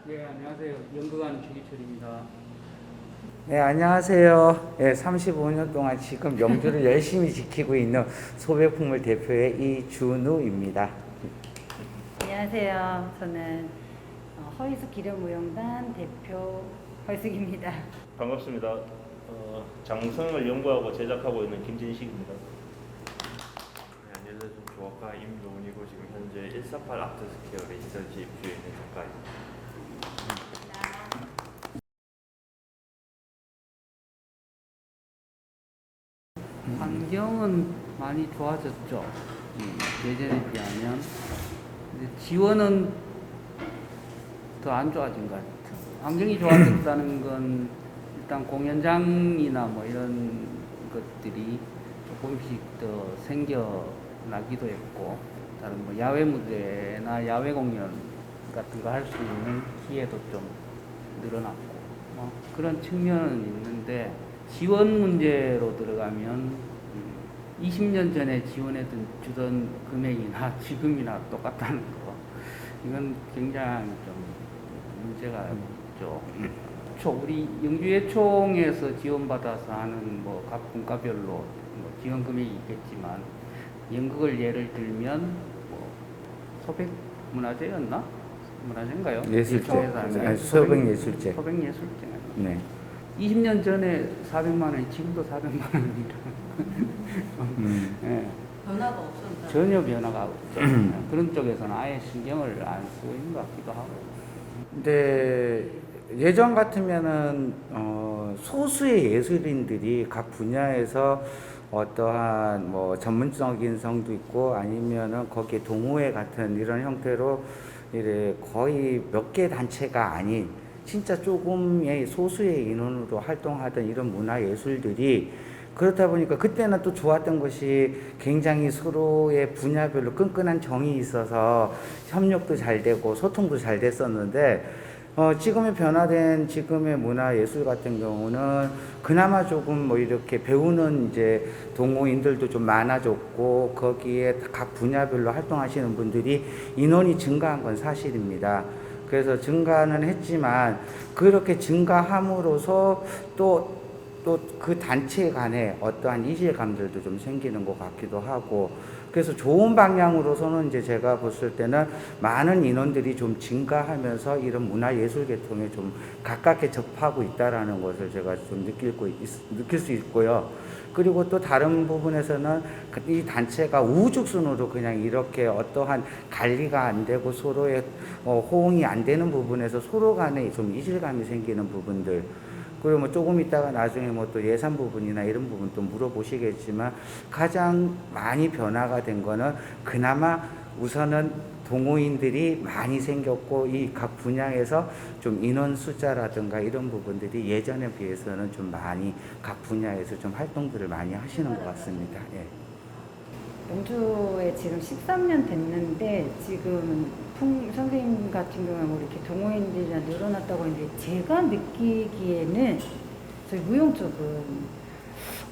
네, 안녕하세요. 연극하는 최기철입니다. 네, 안녕하세요. 35년 동안 지금 명주를 열심히 지키고 있는 소백풍물 대표의 이준우입니다. 안녕하세요. 저는 허희숙 기념무용단 대표 허희숙입니다. 반갑습니다. 장성을 연구하고 제작하고 있는 김진식입니다. 네, 안녕하세요. 좀 조합가 임동훈이고 지금 현재 148 아트스퀘어 레지던시 입주해 있는 작가입니다. 환경은 많이 좋아졌죠. 예전에 비하면. 근데 지원은 더 안 좋아진 것 같아요. 환경이 좋아졌다는 건 일단 공연장이나 뭐 이런 것들이 조금씩 더 생겨나기도 했고, 다른 뭐 야외 무대나 야외 공연 같은 거 할 수 있는 기회도 좀 늘어났고, 뭐 그런 측면은 있는데, 지원 문제로 들어가면 20년 전에 주던 금액이나 지금이나 똑같다는 거, 이건 굉장히 좀 문제가 있죠. 우리 영주예총에서 지원받아서 하는 뭐 각 분과별로 뭐 지원 금액이 있겠지만, 연극을 예를 들면 뭐 소백문화제였나? 문화제인가요? 예술제. 예술제에서 소백예술제. 소백예술제. 네. 20년 전에 400만 원이 지금도 400만 원이라. 네. 변화가 없었다. 전혀 변화가 없죠. 그런 쪽에서는 아예 신경을 안 쓰고 있는 것 같기도 하고. 근데 예전 같으면은 소수의 예술인들이 각 분야에서 어떠한 뭐 전문적인 성도 있고 아니면은 거기에 동호회 같은 이런 형태로 이래 거의 몇 개 단체가 아닌 진짜 조금의 소수의 인원으로 활동하던 이런 문화예술들이, 그렇다 보니까 그때는 또 좋았던 것이 굉장히 서로의 분야별로 끈끈한 정이 있어서 협력도 잘 되고 소통도 잘 됐었는데, 지금의 변화된 지금의 문화예술 같은 경우는 그나마 조금 뭐 이렇게 배우는 이제 동호인들도 좀 많아졌고, 거기에 각 분야별로 활동하시는 분들이 인원이 증가한 건 사실입니다. 그래서 증가는 했지만 그렇게 증가함으로써 또 그 단체 간에 어떠한 이질감들도 좀 생기는 것 같기도 하고, 그래서 좋은 방향으로서는 이제 제가 봤을 때는 많은 인원들이 좀 증가하면서 이런 문화예술 계통에 좀 가깝게 접하고 있다라는 것을 제가 좀 느낄 수 있고요. 그리고 또 다른 부분에서는 이 단체가 우후죽순으로 그냥 이렇게 어떠한 관리가 안 되고 서로의 호응이 안 되는 부분에서 서로 간에 좀 이질감이 생기는 부분들, 그리고 뭐 조금 있다가 나중에 뭐 또 예산 부분이나 이런 부분 또 물어보시겠지만, 가장 많이 변화가 된 거는 그나마 우선은 동호인들이 많이 생겼고, 이 각 분야에서 좀 인원 숫자라든가 이런 부분들이 예전에 비해서는 좀 많이 각 분야에서 좀 활동들을 많이 하시는 것 같습니다. 예. 영주에 지금 13년 됐는데 지금 선생님 같은 경우에 뭐 이렇게 동호인들이 늘어났다고 했는데, 제가 느끼기에는 저희 무용 쪽은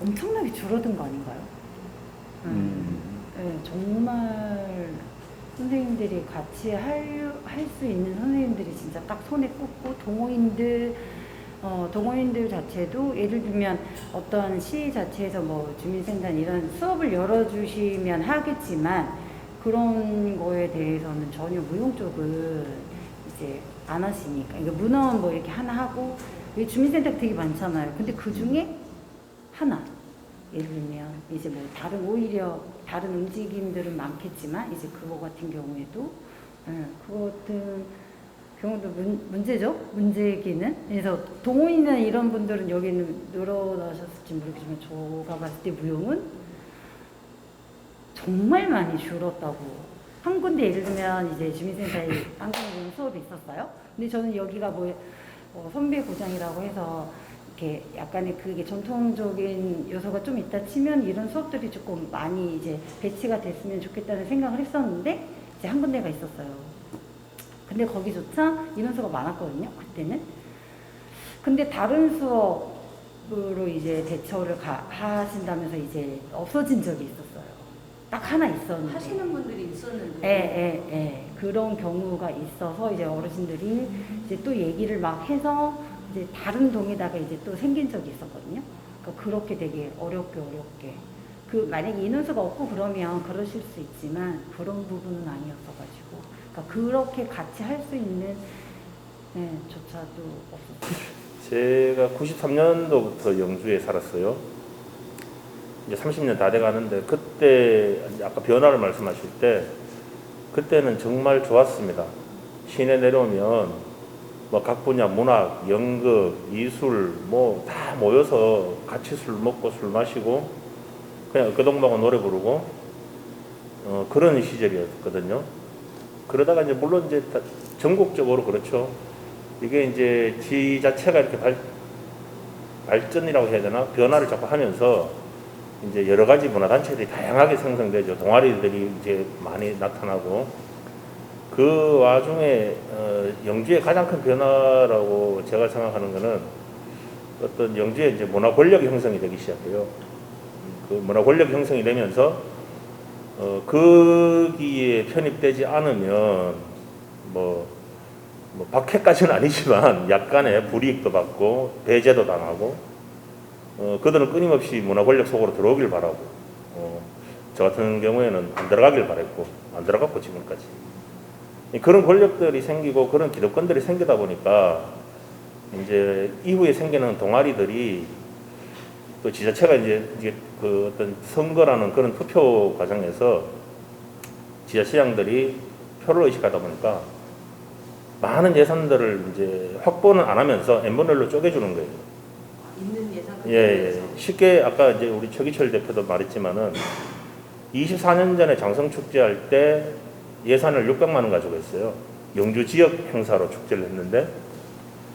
엄청나게 줄어든 거 아닌가요? 네, 정말 선생님들이 같이 할 수 있는 선생님들이 진짜 딱 손에 꼽고, 동호인들 자체도 예를 들면 어떤 시 자체에서 뭐 주민센터 이런 수업을 열어주시면 하겠지만, 그런 거에 대해서는 전혀 무용 쪽은 이제 안 하시니까. 그러니까 문화원 뭐 이렇게 하나 하고, 주민센터가 되게 많잖아요. 근데 그 중에 하나, 예를 들면 이제 뭐 오히려 다른 움직임들은 많겠지만, 이제 그거 같은 경우에도 그거 같은 경우도 문제죠. 문제기는. 그래서 동호인이나 이런 분들은 여기는 늘어나셨을지 모르겠지만, 제가 봤을 때 무용은 정말 많이 줄었다고. 한 군데 예를 들면 이제 주민센터에 안경무용 수업이 있었어요. 근데 저는 여기가 선배 고장이라고 해서 이렇게 약간의 그게 전통적인 요소가 좀 있다 치면, 이런 수업들이 조금 많이 이제 배치가 됐으면 좋겠다는 생각을 했었는데, 이제 한 군데가 있었어요. 근데 거기조차 인원수가 많았거든요, 그때는. 근데 다른 수업으로 이제 대처를 하신다면서 이제 없어진 적이 있었어요. 딱 하나 있었는데. 하시는 분들이 있었는데. 예. 그런 경우가 있어서 이제 어르신들이 이제 또 얘기를 막 해서 이제 다른 동에다가 이제 또 생긴 적이 있었거든요. 그러니까 그렇게 되게 어렵게 그 만약에 인원수가 없고 그러면 그러실 수 있지만 그런 부분은 아니었어가지고 그러니까 그렇게 같이 할 수 있는 네, 조차도 없었어요. 제가 93년도부터 영주에 살았어요. 이제 30년 다 돼 가는데 그때 아까 변화를 말씀하실 때 그때는 정말 좋았습니다. 시내 내려오면 뭐 각 분야 문학, 연극, 미술 뭐 다 모여서 같이 술 먹고 술 마시고 그냥 어깨동무하고 노래 부르고 그런 시절이었거든요. 그러다가 이제 물론 이제 전국적으로 그렇죠. 이게 이제 지자체가 이렇게 발전이라고 해야 되나 변화를 자꾸 하면서 이제 여러 가지 문화단체들이 다양하게 생성되죠. 동아리들이 이제 많이 나타나고 그 와중에 영주의 가장 큰 변화라고 제가 생각하는 것은 어떤 영주의 이제 문화 권력 형성이 되기 시작해요. 그 문화 권력 형성이 되면서 거기에 편입되지 않으면 뭐 박해까지는 아니지만 약간의 불이익도 받고 배제도 당하고 그들은 끊임없이 문화 권력 속으로 들어오길 바라고 저 같은 경우에는 안 들어가길 바랬고 안 들어갔고 지금까지 그런 권력들이 생기고 그런 기득권들이 생기다 보니까 이제 이후에 생기는 동아리들이 또 지자체가 이제 그 어떤 선거라는 그런 투표 과정에서 지자체장들이 표를 의식하다 보니까 많은 예산들을 이제 확보는 안 하면서 n분의 1로 쪼개주는 거예요. 있는 예산 예. 쉽게 아까 이제 우리 최기철 대표도 말했지만은 24년 전에 장성 축제할 때 예산을 600만 원 가지고 했어요. 영주 지역 행사로 축제를 했는데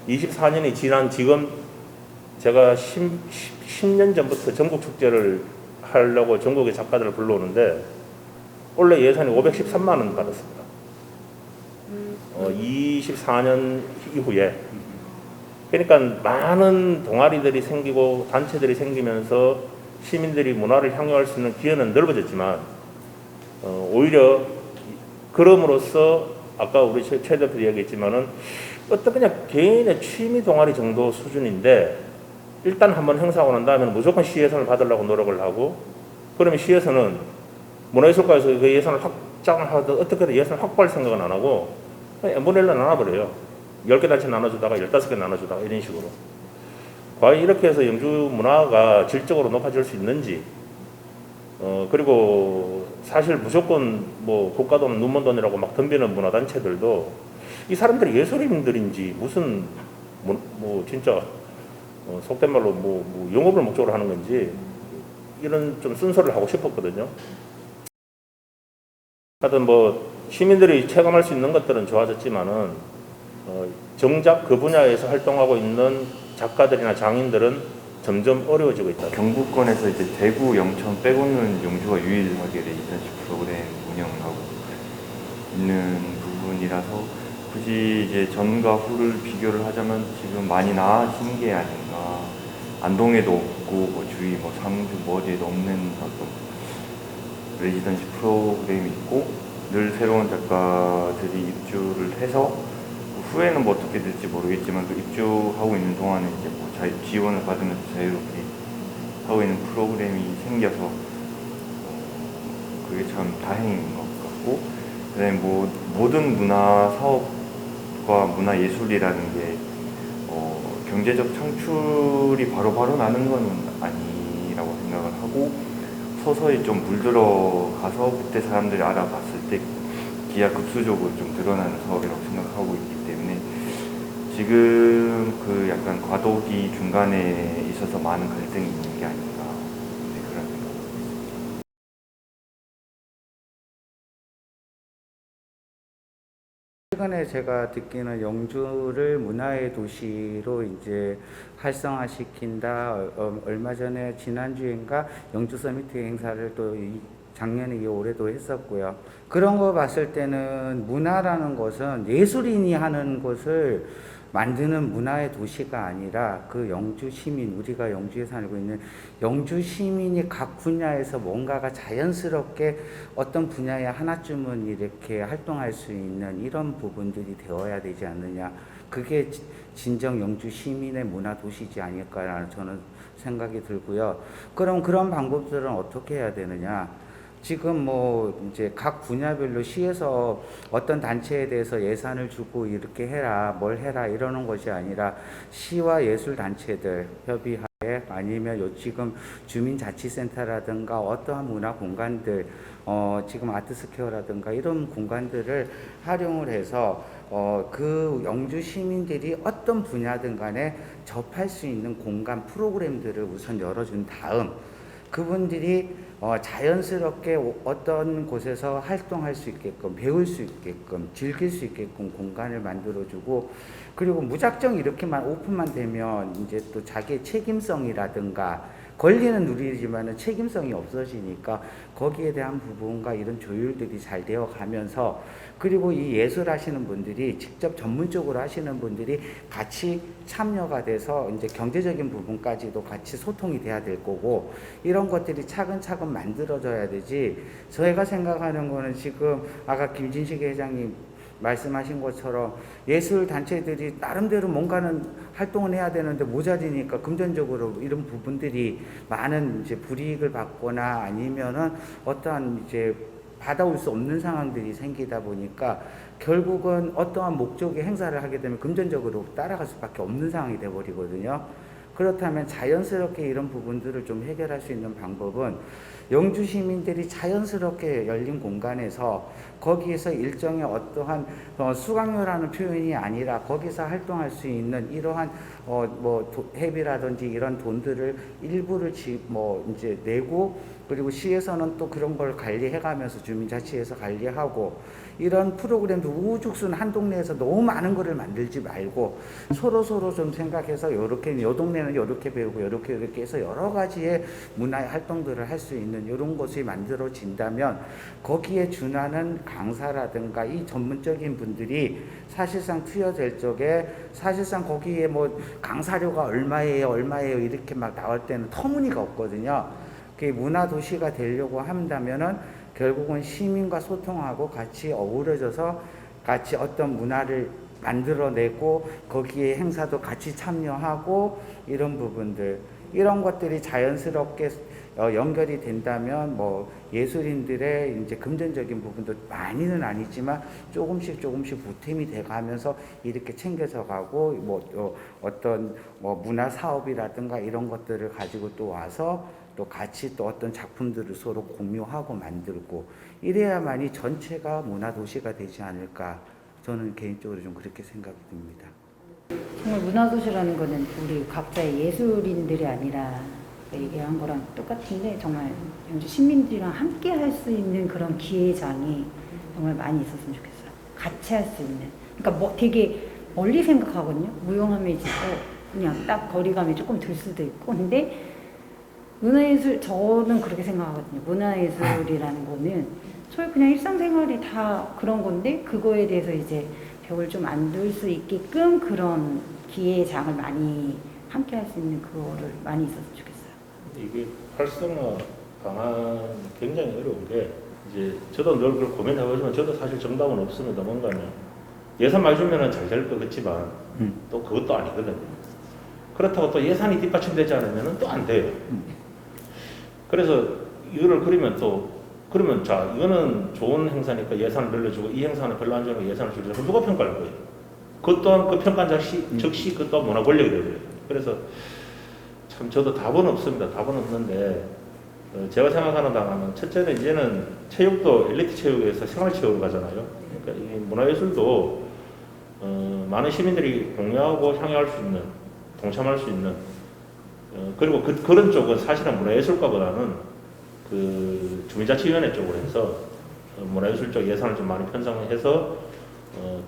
24년이 지난 지금 제가 10년 전부터 전국 축제를 하려고 전국의 작가들을 불러오는데 원래 예산이 513만 원 받았습니다. 24년 이후에 그러니까 많은 동아리들이 생기고 단체들이 생기면서 시민들이 문화를 향유할 수 있는 기회는 넓어졌지만 오히려 그럼으로써 아까 우리 최 대표도 이야기했지만은 어떤 그냥 개인의 취미 동아리 정도 수준인데 일단 한번 행사하고 난 다음에는 무조건 시예산을 받으려고 노력을 하고 그러면 시에서는 문화예술과에서 그 예산을 확장을 하든 어떻게든 예산을 확보할 생각은 안 하고 n분의 1로 나눠버려요. 10개 단체 나눠주다가 15개 나눠주다가 이런 식으로. 과연 이렇게 해서 영주 문화가 질적으로 높아질 수 있는지 그리고 사실 무조건 뭐 국가돈 눈먼돈이라고 막 덤비는 문화단체들도 이 사람들이 예술인들인지 무슨 뭐 진짜 속된 말로 뭐 영업을 목적으로 하는 건지 이런 좀 순서를 하고 싶었거든요. 하여튼 뭐 시민들이 체감할 수 있는 것들은 좋아졌지만은 정작 그 분야에서 활동하고 있는 작가들이나 장인들은 점점 어려워지고 있다. 경북권에서 이제 대구, 영천 빼고는 영주가 유일하게 레지던시 프로그램 운영을 하고 있는 부분이라서 굳이 이제 전과 후를 비교를 하자면 지금 많이 나아진 게 아닌가. 안동에도 없고 뭐 주위 뭐 상주 뭐 어디에도 없는 어떤 레지던시 프로그램이 있고 늘 새로운 작가들이 입주를 해서 후에는 뭐 어떻게 될지 모르겠지만 또 입주하고 있는 동안에 이제 뭐 지원을 받으면서 자유롭게 하고 있는 프로그램이 생겨서 그게 참 다행인 것 같고 그다음에 뭐 모든 문화 사업과 문화 예술이라는 게 경제적 창출이 바로바로 나는 건 아니라고 생각을 하고 서서히 좀 물들어가서 그때 사람들이 알아봤을 때 기하급수적으로 좀 드러나는 사업이라고 생각하고 있기 때문에 지금 그 약간 과도기 중간에 있어서 많은 갈등이 있는 게 아닌가 그런 생각을 하고 있습니다. 최근에 제가 듣기는 영주를 문화의 도시로 이제 활성화시킨다. 얼마 전에 지난주인가 영주 서미트 행사를 또 작년에 올해도 했었고요. 그런 거 봤을 때는 문화라는 것은 예술인이 하는 것을 만드는 문화의 도시가 아니라 그 영주 시민, 우리가 영주에 살고 있는 영주 시민이 각 분야에서 뭔가가 자연스럽게 어떤 분야에 하나쯤은 이렇게 활동할 수 있는 이런 부분들이 되어야 되지 않느냐. 그게 진정 영주 시민의 문화 도시지 아닐까라는 저는 생각이 들고요. 그럼 그런 방법들은 어떻게 해야 되느냐? 지금 뭐 이제 각 분야별로 시에서 어떤 단체에 대해서 예산을 주고 이렇게 해라, 뭘 해라 이러는 것이 아니라 시와 예술 단체들 협의하에 아니면 요 지금 주민자치센터라든가 어떠한 문화 공간들 지금 아트스퀘어라든가 이런 공간들을 활용을 해서 그 영주 시민들이 어떤 분야든 간에 접할 수 있는 공간 프로그램들을 우선 열어준 다음 그분들이 자연스럽게 어떤 곳에서 활동할 수 있게끔 배울 수 있게끔 즐길 수 있게끔 공간을 만들어주고 그리고 무작정 이렇게만 오픈만 되면 이제 또 자기의 책임성이라든가 권리는 누리지만은 책임성이 없어지니까 거기에 대한 부분과 이런 조율들이 잘 되어 가면서 그리고 이 예술 하시는 분들이 직접 전문적으로 하시는 분들이 같이 참여가 돼서 이제 경제적인 부분까지도 같이 소통이 돼야 될 거고 이런 것들이 차근차근 만들어져야 되지 저희가 생각하는 거는 지금 아까 김진식 회장님 말씀하신 것처럼 예술 단체들이 나름대로 뭔가는 활동을 해야 되는데 모자리니까 금전적으로 이런 부분들이 많은 이제 불이익을 받거나 아니면은 어떠한 이제 받아올 수 없는 상황들이 생기다 보니까 결국은 어떠한 목적의 행사를 하게 되면 금전적으로 따라갈 수밖에 없는 상황이 되어버리거든요. 그렇다면 자연스럽게 이런 부분들을 좀 해결할 수 있는 방법은 영주 시민들이 자연스럽게 열린 공간에서 거기에서 일정의 어떠한 수강료라는 표현이 아니라 거기서 활동할 수 있는 이러한 회비라든지 이런 돈들을 일부를 이제 내고 그리고 시에서는 또 그런 걸 관리해가면서 주민자치에서 관리하고 이런 프로그램도 우후죽순 한 동네에서 너무 많은 거를 만들지 말고 서로 좀 생각해서 요렇게 요 동네는 요렇게 배우고 요렇게 해서 여러 가지의 문화의 활동들을 할 수 있는 이런 것이 만들어진다면 거기에 준하는 강사라든가 이 전문적인 분들이 사실상 투여될 적에 사실상 거기에 뭐 강사료가 얼마예요 이렇게 막 나올 때는 터무니가 없거든요. 그 문화 도시가 되려고 한다면은 결국은 시민과 소통하고 같이 어우러져서 같이 어떤 문화를 만들어내고 거기에 행사도 같이 참여하고 이런 부분들 이런 것들이 자연스럽게 연결이 된다면 뭐 예술인들의 이제 금전적인 부분도 많이는 아니지만 조금씩 보탬이 돼가면서 이렇게 챙겨져 가고 뭐 어떤 뭐 문화 사업이라든가 이런 것들을 가지고 또 와서 또 같이 또 어떤 작품들을 서로 공유하고 만들고 이래야만이 전체가 문화도시가 되지 않을까 저는 개인적으로 좀 그렇게 생각이 듭니다. 정말 문화도시라는 거는 우리 각자의 예술인들이 아니라 얘기한 거랑 똑같은데 정말 영주 시민들이랑 함께 할 수 있는 그런 기회장이 정말 많이 있었으면 좋겠어요. 같이 할 수 있는. 그러니까 뭐 되게 멀리 생각하거든요. 무용하면 이제 그냥 딱 거리감이 조금 들 수도 있고 근데 문화예술 저는 그렇게 생각하거든요. 문화예술이라는 거는 저희 그냥 일상생활이 다 그런 건데 그거에 대해서 이제 벽을 좀 안 둘 수 있게끔 그런 기회장을 많이 함께 할 수 있는 그거를 많이 있었으면 좋겠어요. 이게 활성화 방안 굉장히 어려운 게 이제 저도 늘 그걸 고민해보지만 저도 사실 정답은 없습니다. 뭔가는 예산 많이 주면은 잘 될 것 같지만 또 그것도 아니거든요. 그렇다고 또 예산이 뒷받침되지 않으면 또 안 돼요. 그래서 이거를 그러면 자 이거는 좋은 행사니까 예산을 늘려주고 이 행사는 별로 안 좋으니까 예산을 줄이자. 그럼 누가 평가할 거예요? 그것 또한 그 평가한 즉시 그것도 문화 권력이 되고요. 그래서 참 저도 답은 없습니다. 답은 없는데 제가 생각하는 바는 첫째는 이제는 체육도 엘리트 체육에서 생활체육으로 가잖아요. 그러니까 이 문화예술도 많은 시민들이 공유하고 향유할 수 있는 동참할 수 있는 그리고 그런 쪽은 사실은 문화예술과보다는 그 주민자치위원회 쪽으로 해서 문화예술 쪽 예산을 좀 많이 편성해서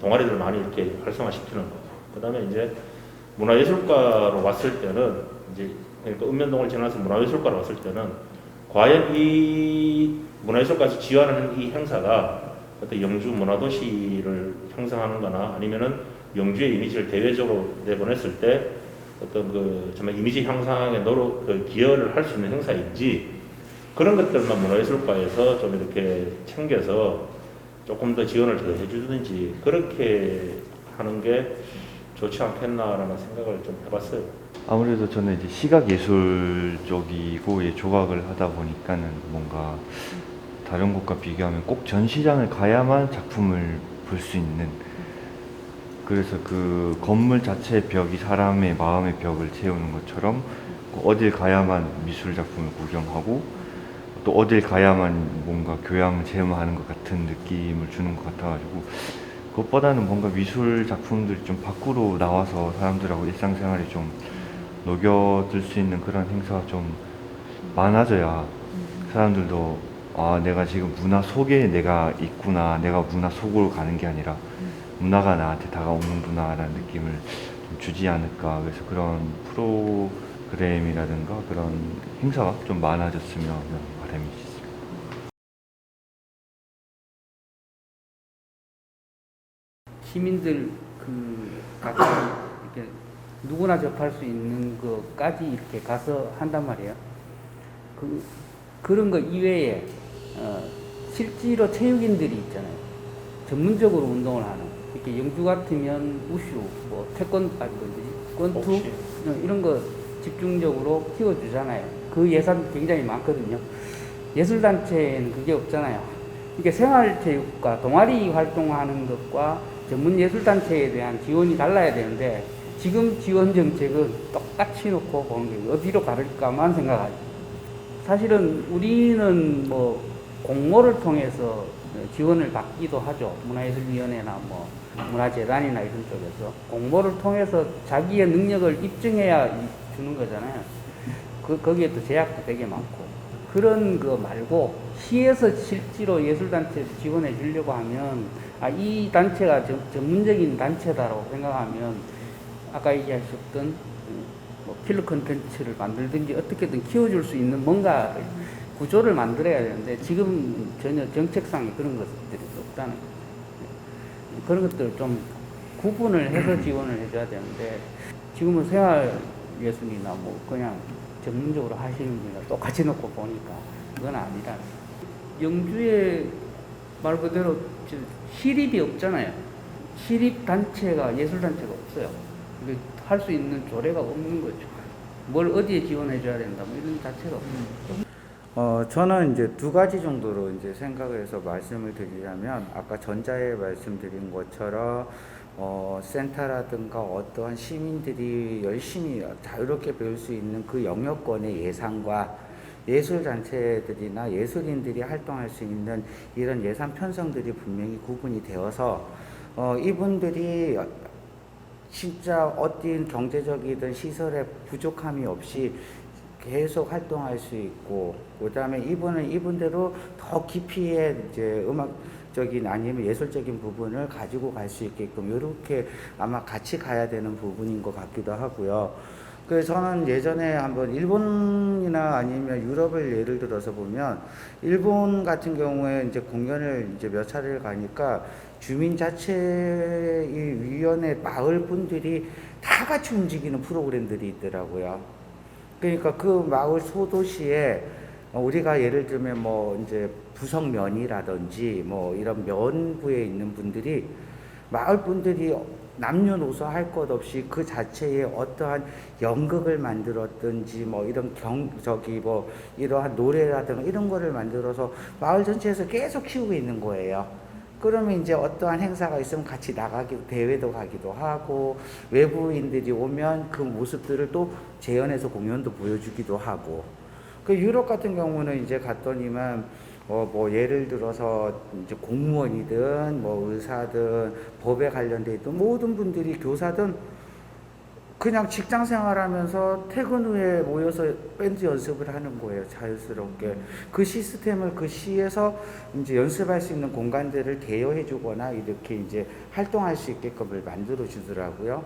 동아리들을 많이 이렇게 활성화시키는 거. 그다음에 이제 문화예술과로 왔을 때는 이제 그러니까 읍면동을 지나서 문화예술과로 왔을 때는 과연 이 문화예술과에서 지원하는 이 행사가 어떤 영주 문화도시를 형성하는 거나 아니면은 영주의 이미지를 대외적으로 내보냈을 때 어떤 그 정말 이미지 향상에 그 기여를 할 수 있는 행사인지 그런 것들만 문화예술과에서 좀 이렇게 챙겨서 조금 더 지원을 더 해주든지 그렇게 하는 게 좋지 않겠나라는 생각을 좀 해봤어요. 아무래도 저는 이제 시각 예술 쪽이고 조각을 하다 보니까는 뭔가 다른 곳과 비교하면 꼭 전시장을 가야만 작품을 볼 수 있는, 그래서 그 건물 자체의 벽이 사람의 마음의 벽을 채우는 것처럼 어딜 가야만 미술 작품을 구경하고 또 어딜 가야만 뭔가 교양을 체험하는 것 같은 느낌을 주는 것 같아가지고, 그것보다는 뭔가 미술 작품들이 좀 밖으로 나와서 사람들하고 일상생활에 좀 녹여들 수 있는 그런 행사가 좀 많아져야 사람들도 아, 내가 지금 문화 속에 내가 있구나, 내가 문화 속으로 가는 게 아니라 문화가 나한테 다가오는구나라는 느낌을 좀 주지 않을까. 그래서 그런 프로그램이라든가 그런 행사가 좀 많아졌으면 하는 바람이 있습니다. 시민들 각각 이렇게 누구나 접할 수 있는 것까지 이렇게 가서 한단 말이에요. 그런 거 이외에 실제로 체육인들이 있잖아요. 전문적으로 운동을 하는. 이렇게 영주 같으면 우슈, 뭐 태권도, 권투 이런 거 집중적으로 키워주잖아요. 그 예산 굉장히 많거든요. 예술단체에는 그게 없잖아요. 이게 생활체육과 동아리 활동하는 것과 전문예술단체에 대한 지원이 달라야 되는데 지금 지원 정책은 똑같이 놓고 보는 게 어디로 가릴까만 생각하죠. 사실은 우리는 뭐 공모를 통해서 지원을 받기도 하죠. 문화예술위원회나 뭐 문화재단이나 이런 쪽에서 공모를 통해서 자기의 능력을 입증해야 주는 거잖아요. 거기에 또 제약도 되게 많고. 그런 거 말고 시에서 실제로 예술단체에서 지원해 주려고 하면 이 단체가 전문적인 단체다라고 생각하면 아까 얘기하셨던 뭐 필러 콘텐츠를 만들든지 어떻게든 키워줄 수 있는 뭔가 구조를 만들어야 되는데 지금 전혀 정책상에 그런 것들이 없다는 거예요. 그런 것들을 좀 구분을 해서 지원을 해줘야 되는데 지금은 생활예술이나 뭐 그냥 전문적으로 하시는 분이랑 똑같이 놓고 보니까 그건 아니라 영주에 말 그대로 시립이 없잖아요. 시립단체가 예술단체가 없어요. 할 수 있는 조례가 없는 거죠. 뭘 어디에 지원해 줘야 된다 뭐 이런 자체가 없는 거죠. 저는 이제 두 가지 정도로 이제 생각을 해서 말씀을 드리자면 아까 전자에 말씀드린 것처럼 센터라든가 어떠한 시민들이 열심히 자유롭게 배울 수 있는 그 영역권의 예산과 예술단체들이나 예술인들이 활동할 수 있는 이런 예산 편성들이 분명히 구분이 되어서 이분들이 진짜 어떤 경제적이든 시설의 부족함이 없이 계속 활동할 수 있고, 그 다음에 이분대로 더 깊이의 이제 음악적인 아니면 예술적인 부분을 가지고 갈 수 있게끔 이렇게 아마 같이 가야 되는 부분인 것 같기도 하고요. 그래서 저는 예전에 한번 일본이나 아니면 유럽을 예를 들어서 보면 일본 같은 경우에 이제 공연을 이제 몇 차례를 가니까 주민 자체 이 위원회 마을 분들이 다 같이 움직이는 프로그램들이 있더라고요. 그러니까 그 마을 소도시에 우리가 예를 들면 뭐 이제 부석면이라든지 뭐 이런 면부에 있는 분들이 마을 분들이 남녀노소 할 것 없이 그 자체에 어떠한 연극을 만들었든지 뭐 이런 뭐 이러한 노래라든가 이런 거를 만들어서 마을 전체에서 계속 키우고 있는 거예요. 그러면 이제 어떠한 행사가 있으면 같이 나가기도, 대회도 가기도 하고, 외부인들이 오면 그 모습들을 또 재현해서 공연도 보여주기도 하고. 그 유럽 같은 경우는 이제 갔더니만 뭐 예를 들어서 이제 공무원이든 뭐 의사든 법에 관련돼 있던 모든 분들이 교사든 그냥 직장 생활하면서 퇴근 후에 모여서 밴드 연습을 하는 거예요. 자연스럽게 그 시스템을 그 시에서 이제 연습할 수 있는 공간들을 대여해 주거나 이렇게 이제 활동할 수 있게끔을 만들어 주더라고요.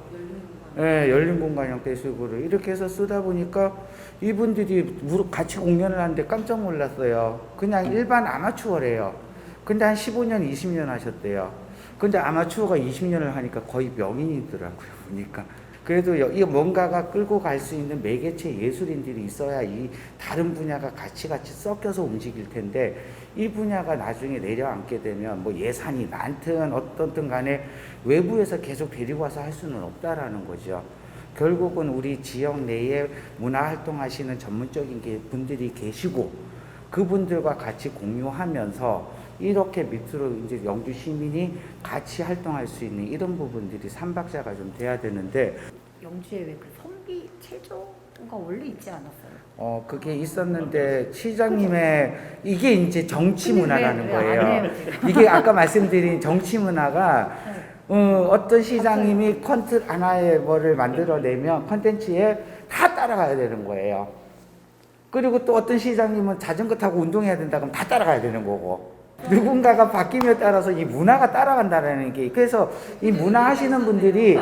네, 열린 공간 형태식으로 이렇게 해서 쓰다 보니까 이분들이 같이 공연을 하는데 깜짝 놀랐어요. 그냥 일반 아마추어래요. 근데 한 15년, 20년 하셨대요. 근데 아마추어가 20년을 하니까 거의 명인이더라고요, 보니까. 그래도 이 뭔가가 끌고 갈 수 있는 매개체 예술인들이 있어야 이 다른 분야가 같이 섞여서 움직일 텐데, 이 분야가 나중에 내려앉게 되면 뭐 예산이 많든 어떻든 간에 외부에서 계속 데리고 와서 할 수는 없다라는 거죠. 결국은 우리 지역 내에 문화 활동하시는 전문적인 분들이 계시고, 그분들과 같이 공유하면서 이렇게 밑으로 이제 영주 시민이 같이 활동할 수 있는 이런 부분들이 삼박자가 좀 돼야 되는데, 영주에 왜 그 선비 체조가 원래 있지 않았어요? 그게 있었는데 시장님의 이게 이제 정치 근데 문화라는 왜 안 거예요. 해요, 지금? 이게 아까 말씀드린 정치 문화가 어떤 시장님이 하나의 뭐를 만들어내면 컨텐츠에 다 따라가야 되는 거예요. 그리고 또 어떤 시장님은 자전거 타고 운동해야 된다 그러면 다 따라가야 되는 거고, 누군가가 바뀜에 따라서 이 문화가 따라간다는 게, 그래서 이 문화 하시는 분들이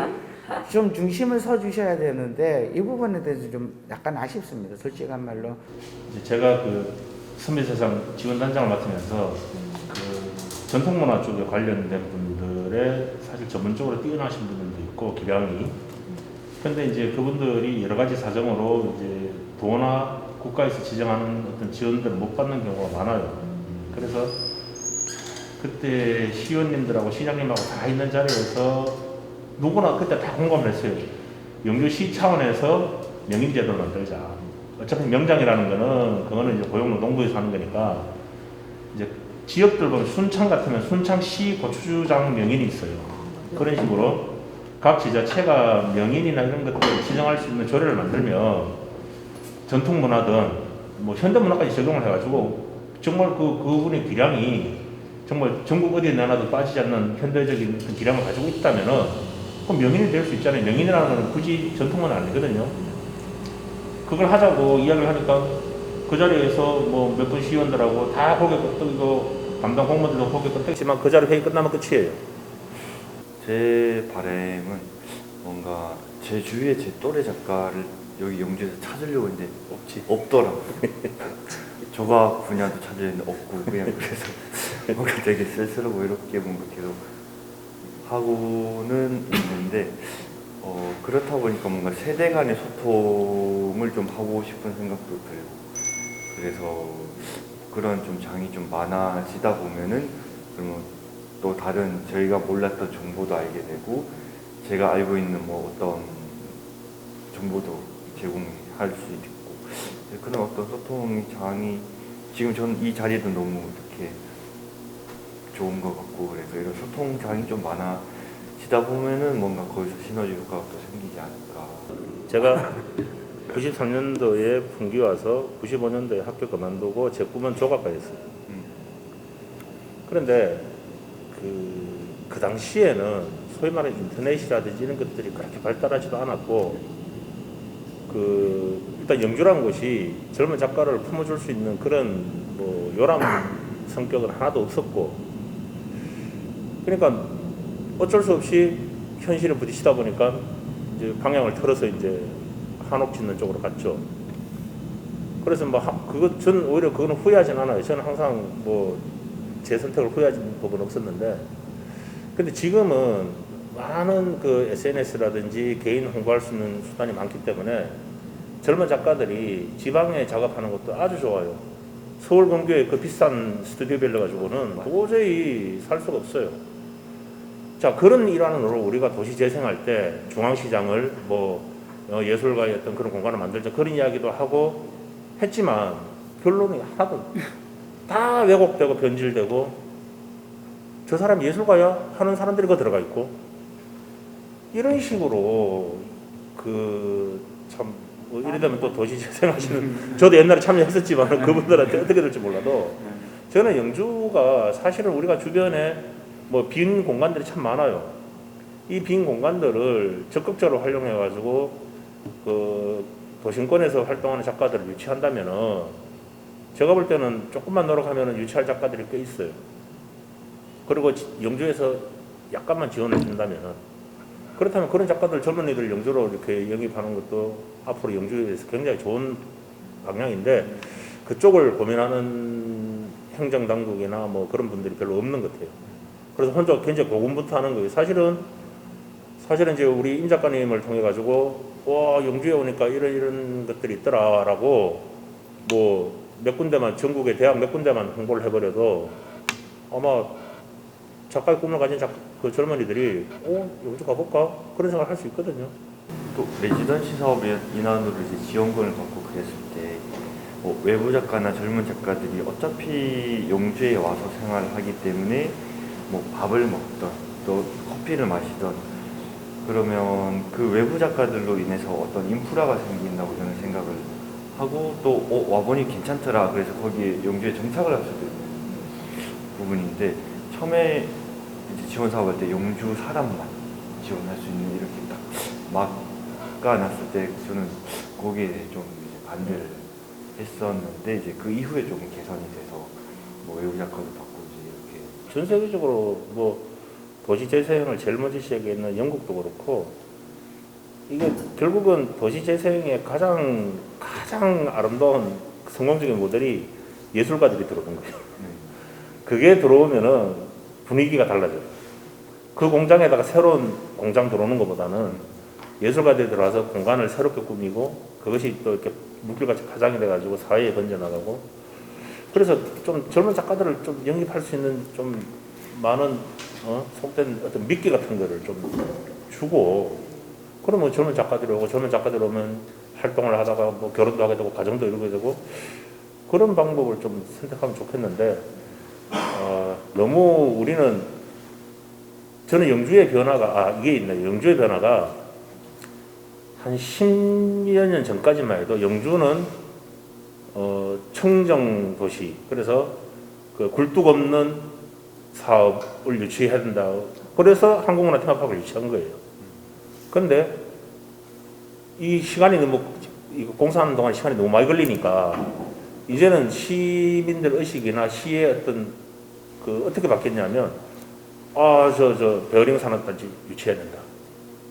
좀 중심을 서 주셔야 되는데 이 부분에 대해서 좀 약간 아쉽습니다. 솔직한 말로. 이제 제가 그 선비세상 지원단장을 맡으면서 그 전통문화 쪽에 관련된 분들의 사실 전문적으로 뛰어나신 분들도 있고 기량이. 근데 이제 그분들이 여러 가지 사정으로 이제 도나 국가에서 지정하는 어떤 지원들을 못 받는 경우가 많아요. 그래서 그때 시의원님들하고 시장님하고 다 있는 자리에서 누구나 그때 다 공감을 했어요. 영주시 차원에서 명인제도를 만들자. 어차피 명장이라는 거는 그거는 이제 고용노동부에서 하는 거니까, 이제 지역들 보면 순창 같으면 순창시 고추장 명인이 있어요. 그런 식으로 각 지자체가 명인이나 이런 것들을 지정할 수 있는 조례를 만들면 전통 문화든 뭐 현대 문화까지 적용을 해가지고 정말 그분의 기량이 정말 전국 어디에 내놔도 빠지지 않는 현대적인 그 기량을 가지고 있다면은 그럼 명인이 될 수 있잖아요. 명인이라는 거는 굳이 전통은 아니거든요. 그걸 하자고 이야기를 하니까 그 자리에서 뭐 몇 분 시의원들하고 다 고개 끄덕이고 담당 공무원들도 고개 끄덕이지만 그 자리 회의 끝나면 끝이에요. 제 바람은 뭔가 제 주위에 제 또래 작가를 여기 영주에서 찾으려고 했는데 없더라고요. 저가 분야도 찾으려는데 없고, 그냥 그래서 뭔가 되게 쓸쓸하고 이렇게 뭔가 계속 하고는 있는데, 그렇다 보니까 뭔가 세대 간의 소통을 좀 하고 싶은 생각도 들고, 그래서 그런 좀 장이 좀 많아지다 보면은 그러면 또 다른 저희가 몰랐던 정보도 알게 되고, 제가 알고 있는 뭐 어떤 정보도 제공할 수 있고, 그런 어떤 소통 장이 지금 저는 이 자리도 너무 이렇게 좋은 것 같고, 그래서 이런 소통 장이 좀 많아지다 보면은 뭔가 거기서 시너지 효과가 또 생기지 않을까. 제가 93년도에 풍기 와서 95년도에 학교 그만두고 제 꿈은 조각가였어요. 그런데 그 당시에는 소위 말하는 인터넷이라든지 이런 것들이 그렇게 발달하지도 않았고, 일단 영주라는 곳이 젊은 작가를 품어줄 수 있는 그런 뭐 요람 성격은 하나도 없었고, 그러니까 어쩔 수 없이 현실에 부딪히다 보니까 이제 방향을 틀어서 이제 한옥 짓는 쪽으로 갔죠. 그래서 뭐 전 오히려 그거는 후회하진 않아요. 저는 항상 뭐 제 선택을 후회하는 부분은 없었는데, 근데 지금은 많은 그 SNS라든지 개인 홍보할 수 있는 수단이 많기 때문에 젊은 작가들이 지방에 작업하는 것도 아주 좋아요. 서울 근교에 그 비싼 스튜디오 빌려가지고는 도저히 살 수가 없어요. 자, 그런 일환으로 우리가 도시 재생할 때 중앙시장을 뭐 예술가의 어떤 그런 공간을 만들자, 그런 이야기도 하고 했지만 결론이 하나도 다 왜곡되고 변질되고, 저 사람 예술가야 하는 사람들이 그 들어가 있고, 이런 식으로 뭐 이래 되면 또 도시 재생하시는 저도 옛날에 참여했었지만 그분들한테 어떻게 될지 몰라도, 저는 영주가 사실은 우리가 주변에 뭐 빈 공간들이 참 많아요. 이 빈 공간들을 적극적으로 활용해 가지고 그 도심권에서 활동하는 작가들을 유치한다면은, 제가 볼 때는 조금만 노력하면은 유치할 작가들이 꽤 있어요. 그리고 영주에서 약간만 지원해 준다면은, 그렇다면 그런 작가들, 젊은 이들 영주로 이렇게 영입하는 것도 앞으로 영주에서 굉장히 좋은 방향인데, 그쪽을 고민하는 행정당국이나 뭐 그런 분들이 별로 없는 것 같아요. 그래서 혼자 굉장히 고군분투하는 거예요. 사실은 이제 우리 임 작가님을 통해 가지고 와 영주에 오니까 이런 것들이 있더라라고 뭐 몇 군데만 전국의 대학 몇 군데만 홍보를 해버려도 아마 작가의 꿈을 가진 그 젊은이들이 영주 가볼까 그런 생각을 할 수 있거든요. 또 레지던시 사업의 인원으로 이제 지원금을 받고 그랬을 때 뭐 외부 작가나 젊은 작가들이 어차피 영주에 와서 생활을 하기 때문에 뭐 밥을 먹던 또 커피를 마시던 그러면 그 외부 작가들로 인해서 어떤 인프라가 생긴다고 저는 생각을 하고 또 와보니 괜찮더라 그래서 거기에 영주에 정착을 할 수도 있는 부분인데 처음에 이제 지원 사업할 때 영주 사람만 지원할 수 있는 이렇게 딱 막아놨을 때 저는 거기에 대해 좀 이제 반대를 했었는데 이제 그 이후에 조금 개선이 돼서 뭐 외부 작가도 받고 이제 이렇게 전 세계적으로 뭐 도시 재생을 제일 먼저 시작했는 영국도 그렇고 이게 결국은 도시 재생의 가장 아름다운 성공적인 모델이 예술가들이 들어오는 거예요. 그게 들어오면은 분위기가 달라져요. 그 공장에다가 새로운 공장 들어오는 것보다는 예술가들이 들어와서 공간을 새롭게 꾸미고 그것이 또 이렇게 물길같이 파장이 돼가지고 사회에 번져나가고 그래서 좀 젊은 작가들을 좀 영입할 수 있는 좀 많은 속된 어떤 미끼 같은 거를 좀 주고 그러면 젊은 작가들이 오고 젊은 작가들이 오면 활동을 하다가 뭐 결혼도 하게 되고 가정도 이루게 되고 그런 방법을 좀 선택하면 좋겠는데 너무 우리는 저는 영주의 변화가 이게 있네요. 영주의 변화가 한 10여 년 전까지만 해도 영주는 청정 도시 그래서 그 굴뚝 없는 사업을 유치해야 된다. 그래서 한국문화 테마파크를 유치한 거예요. 그런데 이 시간이 너무 이거 공사하는 동안 시간이 너무 많이 걸리니까 이제는 시민들 의식이나 시의 어떤 그 어떻게 바뀌었냐면 저 베어링 산업단지 유치해야 된다.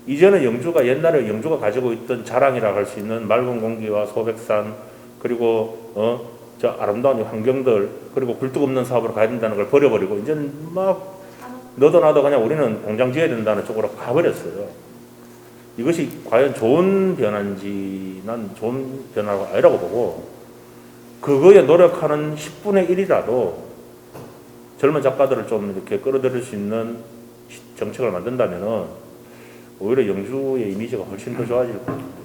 이제는 영주가 옛날에 영주가 가지고 있던 자랑이라고 할 수 있는 맑은 공기와 소백산 그리고 저 아름다운 환경들 그리고 굴뚝 없는 사업으로 가야 된다는 걸 버려버리고 이제는 막 너도 나도 그냥 우리는 공장 지어야 된다는 쪽으로 가버렸어요. 이것이 과연 좋은 변화인지 난 좋은 변화가 아니라고 보고 그거에 노력하는 10분의 1이라도 젊은 작가들을 좀 이렇게 끌어들일 수 있는 정책을 만든다면은 오히려 영주의 이미지가 훨씬 더 좋아질 거예요.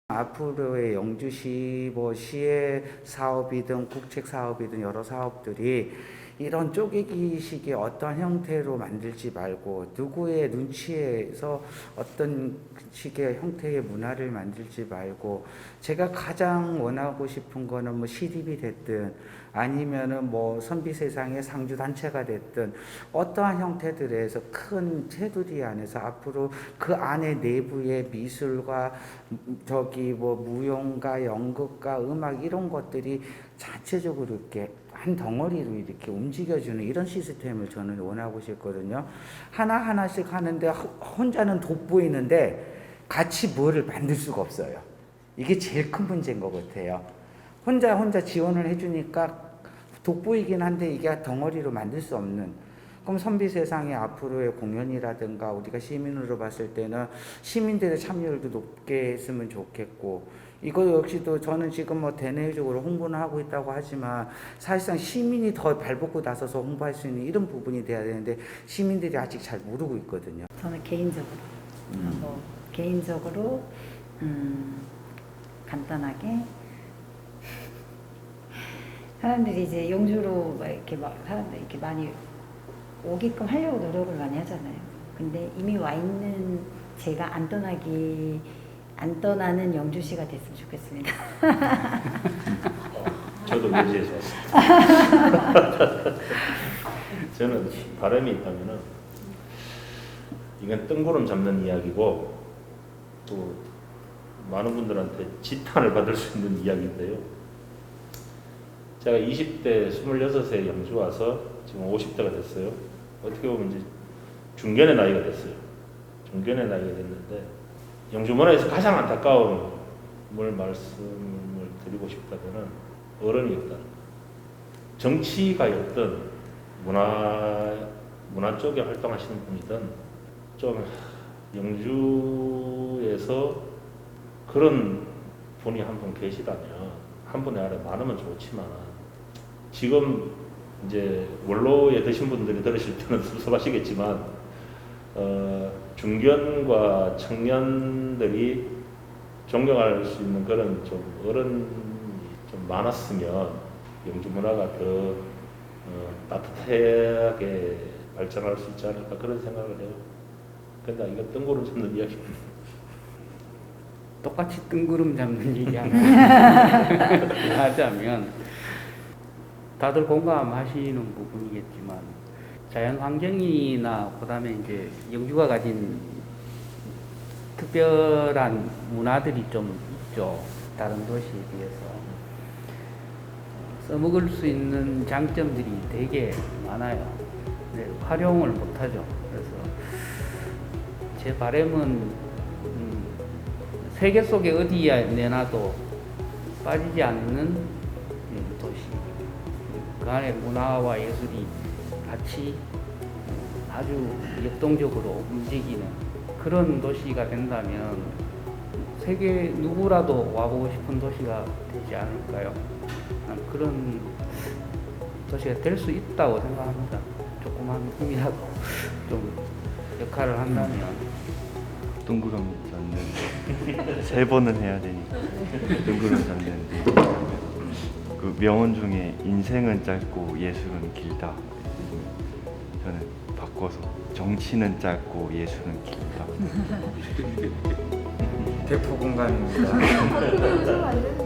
앞으로의 영주시 뭐 시의 사업이든 국책 사업이든 여러 사업들이 이런 쪼개기식의 어떤 형태로 만들지 말고 누구의 눈치에서 어떤 식의 형태의 문화를 만들지 말고 제가 가장 원하고 싶은 거는 뭐 시립이 됐든 아니면은 뭐 선비세상의 상주단체가 됐든 어떠한 형태들에서 큰 테두리 안에서 앞으로 그 안에 내부의 미술과 저기 뭐 무용과 연극과 음악 이런 것들이 자체적으로 이렇게 한 덩어리로 이렇게 움직여주는 이런 시스템을 저는 원하고 싶거든요. 하나하나씩 하는데 혼자는 돋보이는데 같이 뭐를 만들 수가 없어요. 이게 제일 큰 문제인 것 같아요. 혼자 지원을 해주니까 돋보이긴 한데 이게 덩어리로 만들 수 없는. 그럼 선비세상의 앞으로의 공연이라든가 우리가 시민으로 봤을 때는 시민들의 참여율도 높게 했으면 좋겠고 이거 역시도 저는 지금 뭐 대내적으로 홍보는 하고 있다고 하지만 사실상 시민이 더 발벗고 나서서 홍보할 수 있는 이런 부분이 돼야 되는데 시민들이 아직 잘 모르고 있거든요. 저는 개인적으로 간단하게 사람들이 이제 영주로 사람들이 이렇게 많이 오게끔 하려고 노력을 많이 하잖아요. 근데 이미 와 있는 제가 안 떠나는 영주시가 됐으면 좋겠습니다. 저도 의지해서 왔습니다. 저는 바람이 있다면은 이건 뜬구름 잡는 이야기고 또 많은 분들한테 지탄을 받을 수 있는 이야기인데요. 제가 20대 26세 영주 와서 지금 50대가 됐어요. 어떻게 보면 이제 중견의 나이가 됐어요. 중견의 나이가 됐는데 영주 문화에서 가장 안타까운 뭘 말씀을 드리고 싶다면은 어른이 없다. 정치가였든 문화 쪽에 활동하시는 분이든 좀 영주에서 그런 분이 한 분 계시다면 한 분의 아래 많으면 좋지만 지금 이제 원로에 드신 분들이 들으실 때는 섭섭하시겠지만 중견과 청년들이 존경할 수 있는 그런 좀 어른이 좀 많았으면 영주 문화가 더 따뜻하게 발전할 수 있지 않을까 그런 생각을 해요. 근데 이거 뜬구름 잡는 이야기입니다. 똑같이 뜬구름 잡는 얘기 하나 하자면 다들 공감하시는 부분이겠지만 자연 환경이나 그다음에 이제 영주가 가진 특별한 문화들이 좀 있죠. 다른 도시에 비해서 써먹을 수 있는 장점들이 되게 많아요. 근데 활용을 못하죠. 그래서 제 바람은 세계 속에 어디에 내놔도 빠지지 않는 도시. 그 안에 문화와 예술이 같이 아주 역동적으로 움직이는 그런 도시가 된다면 세계 누구라도 와보고 싶은 도시가 되지 않을까요? 난 그런 도시가 될 수 있다고 생각합니다. 조그만 힘이라도 좀 역할을 한다면. 둥그럼 잡는데 3번은 해야 되니까 둥그럼 잡는데 그 명언 중에 인생은 짧고 예술은 길다. 저는 바꿔서 정치는 짧고 예술은 길다. 대포 공감입니다. 그렇게 웃으면 안 되는데.